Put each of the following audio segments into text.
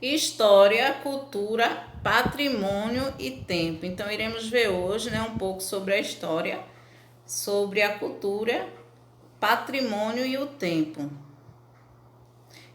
História, cultura, patrimônio e tempo. Então, iremos ver hoje, um pouco sobre a história, sobre a cultura, patrimônio e o tempo.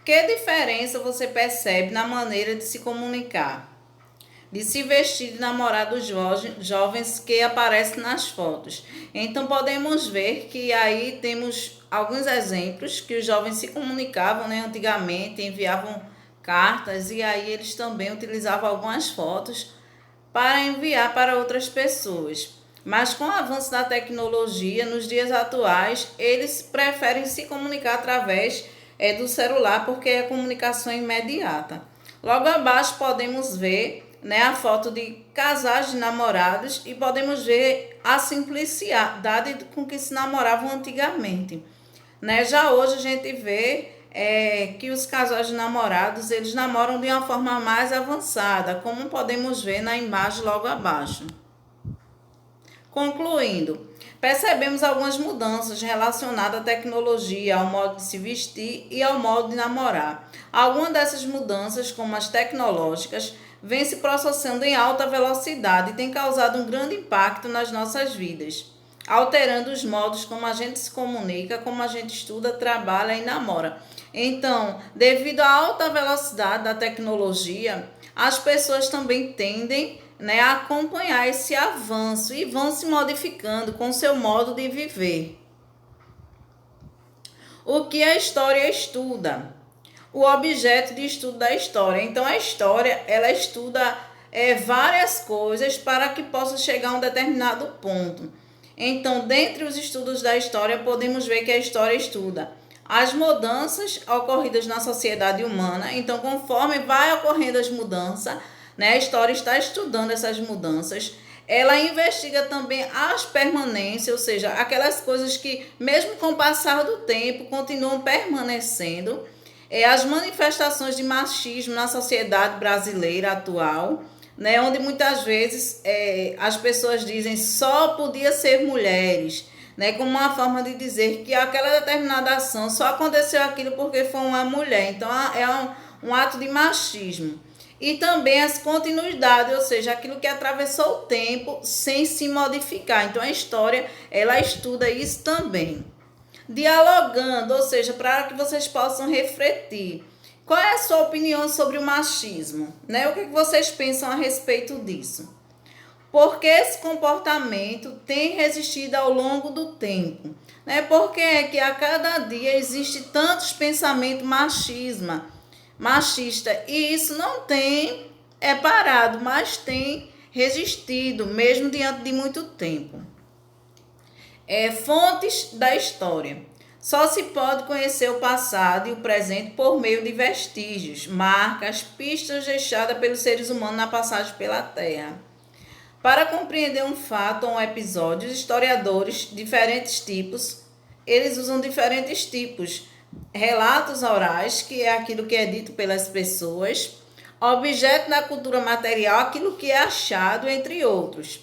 Que diferença você percebe na maneira de se comunicar, de se vestir, de namorar dos jovens que aparecem nas fotos? Então, podemos ver que aí temos alguns exemplos que os jovens se comunicavam, antigamente, enviavam cartas e aí eles também utilizavam algumas fotos para enviar para outras pessoas. Mas com o avanço da tecnologia, nos dias atuais, eles preferem se comunicar através do celular, porque é comunicação imediata. Logo abaixo podemos ver a foto de casais de namorados e podemos ver a simplicidade com que se namoravam antigamente. Já hoje a gente vê que os casais de namorados, eles namoram de uma forma mais avançada, como podemos ver na imagem logo abaixo. Concluindo, percebemos algumas mudanças relacionadas à tecnologia, ao modo de se vestir e ao modo de namorar. Algumas dessas mudanças, como as tecnológicas, vêm se processando em alta velocidade e têm causado um grande impacto nas nossas vidas, alterando os modos como a gente se comunica, como a gente estuda, trabalha e namora. Então, devido à alta velocidade da tecnologia, as pessoas também tendem a acompanhar esse avanço e vão se modificando com seu modo de viver. O que a história estuda? O objeto de estudo da história. Então, a história, ela estuda várias coisas para que possa chegar a um determinado ponto. Então, dentre os estudos da história, podemos ver que a história estuda as mudanças ocorridas na sociedade humana. Então, conforme vai ocorrendo as mudanças, a história está estudando essas mudanças. Ela investiga também as permanências, ou seja, aquelas coisas que, mesmo com o passar do tempo, continuam permanecendo. As manifestações de machismo na sociedade brasileira atual, onde muitas vezes as pessoas dizem só podia ser mulheres, como uma forma de dizer que aquela determinada ação só aconteceu aquilo porque foi uma mulher. Então, é um ato de machismo. E também as continuidades, ou seja, aquilo que atravessou o tempo sem se modificar. Então, a história, ela estuda isso também. Dialogando, ou seja, para que vocês possam refletir. Qual é a sua opinião sobre o machismo? O que vocês pensam a respeito disso? Porque esse comportamento tem resistido ao longo do tempo. Porque é que a cada dia existe tantos pensamentos machista, e isso não tem parado, mas tem resistido, mesmo diante de muito tempo. Fontes da história. Só se pode conhecer o passado e o presente por meio de vestígios, marcas, pistas deixadas pelos seres humanos na passagem pela Terra. Para compreender um fato ou um episódio, os historiadores, diferentes tipos, eles usam diferentes tipos. Relatos orais, que é aquilo que é dito pelas pessoas, objeto da cultura material, aquilo que é achado, entre outros.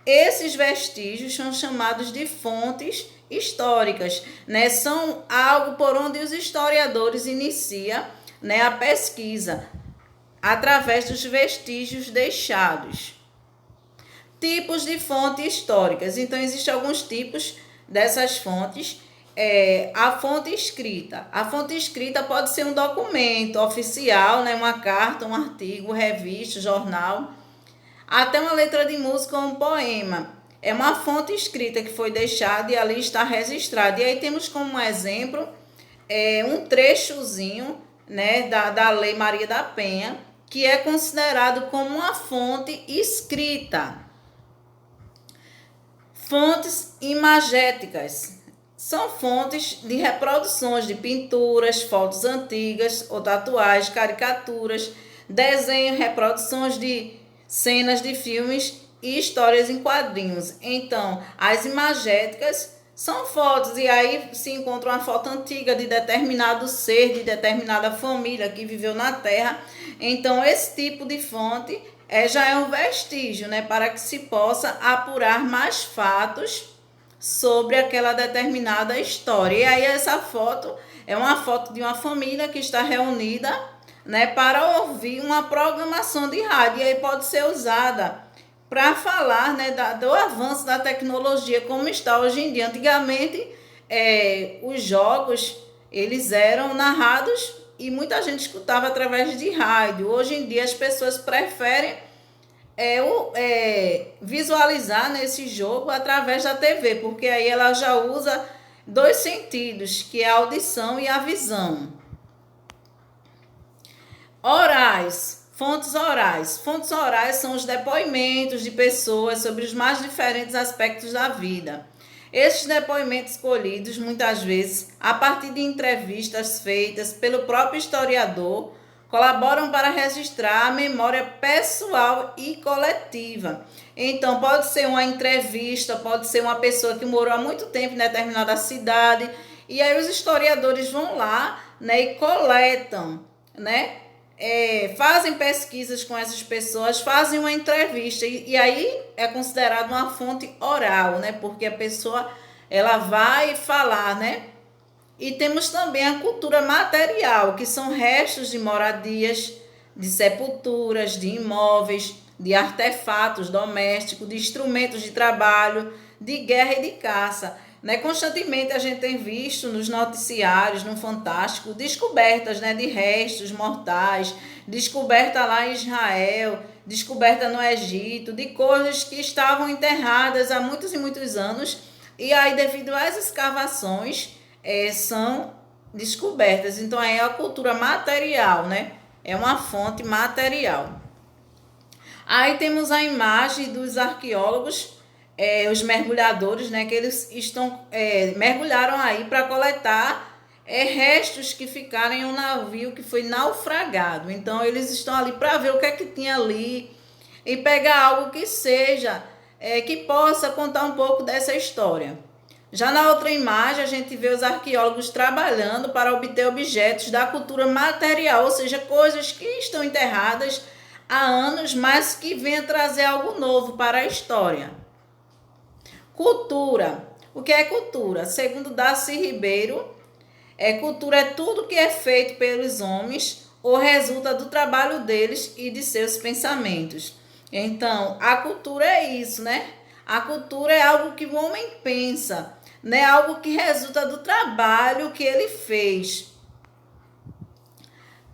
Esses vestígios são chamados de fontes históricas, São algo por onde os historiadores iniciam a pesquisa, através dos vestígios deixados. Tipos de fontes históricas. Então, existem alguns tipos dessas fontes. A fonte escrita. A fonte escrita pode ser um documento oficial, uma carta, um artigo, revista, jornal, até uma letra de música ou um poema. É uma fonte escrita que foi deixada e ali está registrada. E aí temos como exemplo um trechozinho da Lei Maria da Penha, que é considerado como uma fonte escrita. Fontes imagéticas. São fontes de reproduções de pinturas, fotos antigas ou tatuagens, caricaturas, desenhos, reproduções de cenas de filmes e histórias em quadrinhos. Então, as imagéticas são fotos e aí se encontra uma foto antiga de determinado ser, de determinada família que viveu na Terra. Então, esse tipo de fonte já é um vestígio, para que se possa apurar mais fatos sobre aquela determinada história. E aí essa foto é uma foto de uma família que está reunida, né, para ouvir uma programação de rádio. E aí pode ser usada para falar, né, do avanço da tecnologia, como está hoje em dia. Antigamente, os jogos, eles eram narrados e muita gente escutava através de rádio. Hoje em dia, as pessoas preferem visualizar nesse jogo através da TV, porque aí ela já usa dois sentidos, que é a audição e a visão. Orais, fontes orais. Fontes orais são os depoimentos de pessoas sobre os mais diferentes aspectos da vida. Estes depoimentos escolhidos, muitas vezes, a partir de entrevistas feitas pelo próprio historiador, colaboram para registrar a memória pessoal e coletiva. Então, pode ser uma entrevista, pode ser uma pessoa que morou há muito tempo em determinada cidade, e aí os historiadores vão lá, né, e coletam, né, fazem pesquisas com essas pessoas, fazem uma entrevista, e aí é considerado uma fonte oral, né, porque a pessoa ela vai falar, né. E temos também a cultura material, que são restos de moradias, de sepulturas, de imóveis, de artefatos domésticos, de instrumentos de trabalho, de guerra e de caça. Né? Constantemente a gente tem visto nos noticiários, no Fantástico, descobertas, né, de restos mortais, descoberta lá em Israel, descoberta no Egito, de coisas que estavam enterradas há muitos e muitos anos, e aí devido às escavações são descobertas. Então é a cultura material, né? É uma fonte material. Aí temos a imagem dos arqueólogos, os mergulhadores, né? Que eles mergulharam aí para coletar restos que ficaram em um navio que foi naufragado. Então eles estão ali para ver o que é que tinha ali e pegar algo que seja, que possa contar um pouco dessa história. Já na outra imagem, a gente vê os arqueólogos trabalhando para obter objetos da cultura material, ou seja, coisas que estão enterradas há anos, mas que vêm trazer algo novo para a história. Cultura. O que é cultura? Segundo Darcy Ribeiro, cultura é tudo que é feito pelos homens ou resulta do trabalho deles e de seus pensamentos. Então, a cultura é isso, né? A cultura é algo que o homem pensa, né? Algo que resulta do trabalho que ele fez.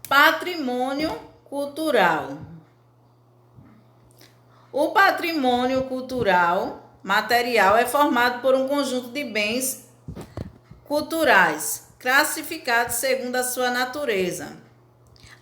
Patrimônio cultural. O patrimônio cultural material é formado por um conjunto de bens culturais, classificados segundo a sua natureza: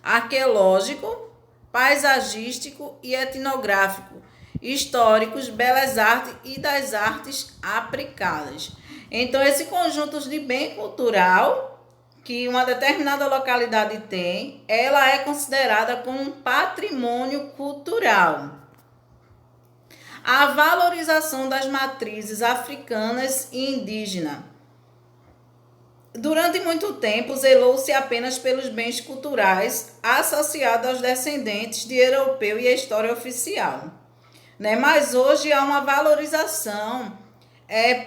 arqueológico, paisagístico e etnográfico, históricos, belas artes e das artes aplicadas. Então, esse conjunto de bem cultural que uma determinada localidade tem, ela é considerada como um patrimônio cultural. A valorização das matrizes africanas e indígenas. Durante muito tempo, zelou-se apenas pelos bens culturais associados aos descendentes de europeu e a história oficial. Né? Mas hoje há uma valorização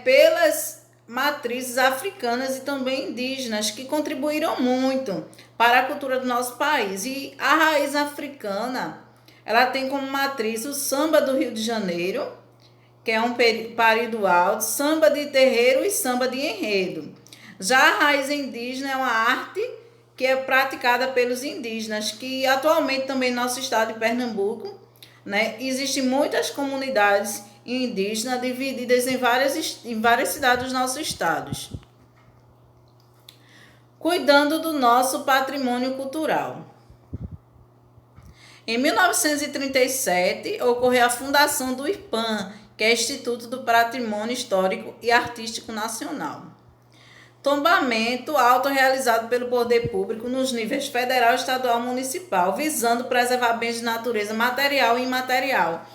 pelas matrizes africanas e também indígenas, que contribuíram muito para a cultura do nosso país. E a raiz africana, ela tem como matriz o samba do Rio de Janeiro, que é um período alto, samba de terreiro e samba de enredo. Já a raiz indígena é uma arte que é praticada pelos indígenas, que atualmente também no nosso estado de Pernambuco, né, existem muitas comunidades indígenas divididas em várias cidades dos nossos estados. Cuidando do nosso patrimônio cultural. Em 1937, ocorreu a fundação do IPAM, que é Instituto do Patrimônio Histórico e Artístico Nacional. Tombamento autorrealizado pelo poder público nos níveis federal, estadual e municipal, visando preservar bens de natureza material e imaterial.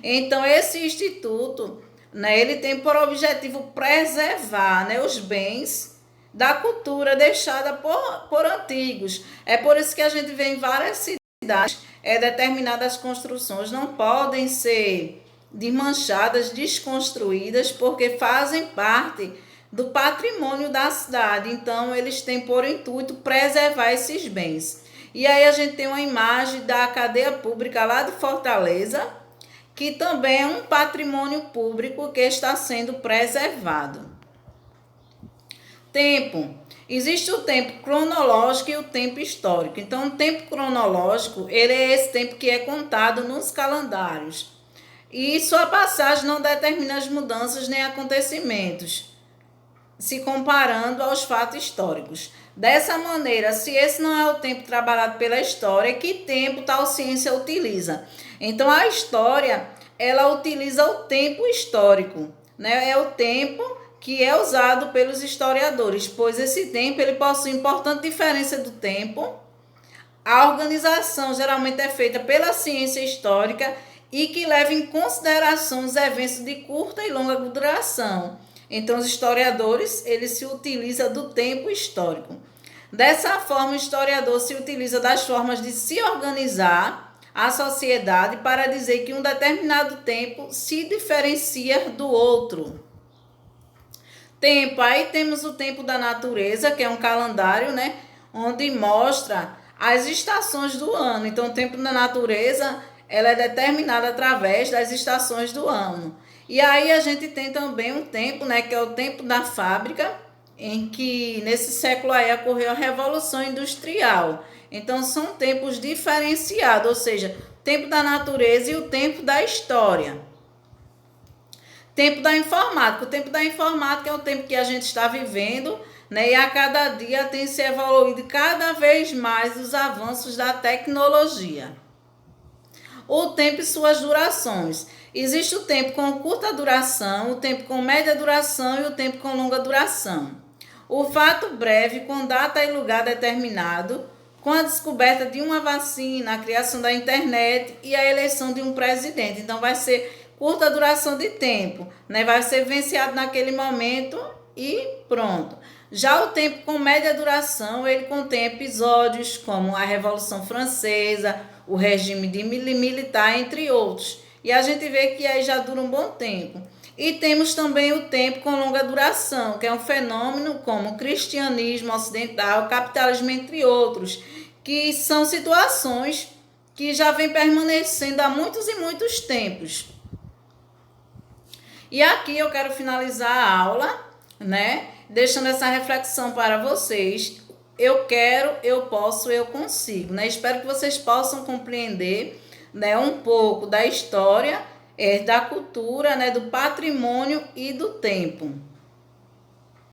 Então, esse instituto, né, ele tem por objetivo preservar, né, os bens da cultura deixada por antigos. É por isso que a gente vê em várias cidades determinadas construções não podem ser desmanchadas, desconstruídas, porque fazem parte do patrimônio da cidade. Então, eles têm por intuito preservar esses bens. E aí a gente tem uma imagem da cadeia pública lá de Fortaleza, que também é um patrimônio público que está sendo preservado. Tempo. Existe o tempo cronológico e o tempo histórico. Então, o tempo cronológico, ele é esse tempo que é contado nos calendários. E sua passagem não determina as mudanças nem acontecimentos, se comparando aos fatos históricos. Dessa maneira, se esse não é o tempo trabalhado pela história, que tempo tal ciência utiliza? Então, a história, ela utiliza o tempo histórico, né? É o tempo que é usado pelos historiadores, pois esse tempo ele possui importante diferença do tempo. A organização geralmente é feita pela ciência histórica e que leva em consideração os eventos de curta e longa duração. Então, os historiadores, eles se utilizam do tempo histórico. Dessa forma, o historiador se utiliza das formas de se organizar a sociedade para dizer que um determinado tempo se diferencia do outro. Tempo, aí temos o tempo da natureza, que é um calendário, né, onde mostra as estações do ano. Então, o tempo da natureza, ela é determinada através das estações do ano. E aí a gente tem também um tempo, né, que é o tempo da fábrica, em que nesse século aí ocorreu a Revolução Industrial. Então, são tempos diferenciados, ou seja, o tempo da natureza e o tempo da história. Tempo da informática. O tempo da informática é o tempo que a gente está vivendo, né? E a cada dia tem se evoluído cada vez mais os avanços da tecnologia. O tempo e suas durações. Existe o tempo com curta duração, o tempo com média duração e o tempo com longa duração. O fato breve, com data e lugar determinado, com a descoberta de uma vacina, a criação da internet e a eleição de um presidente. Então, vai ser curta duração de tempo, né? Vai ser vivenciado naquele momento e pronto. Já o tempo com média duração, ele contém episódios como a Revolução Francesa, o regime de militar, entre outros. E a gente vê que aí já dura um bom tempo. E temos também o tempo com longa duração, que é um fenômeno como o cristianismo ocidental, o capitalismo, entre outros, que são situações que já vêm permanecendo há muitos e muitos tempos. E aqui eu quero finalizar a aula, né? Deixando essa reflexão para vocês. Eu quero, eu posso, eu consigo, né? Espero que vocês possam compreender, né, um pouco da história, da cultura, né, do patrimônio e do tempo.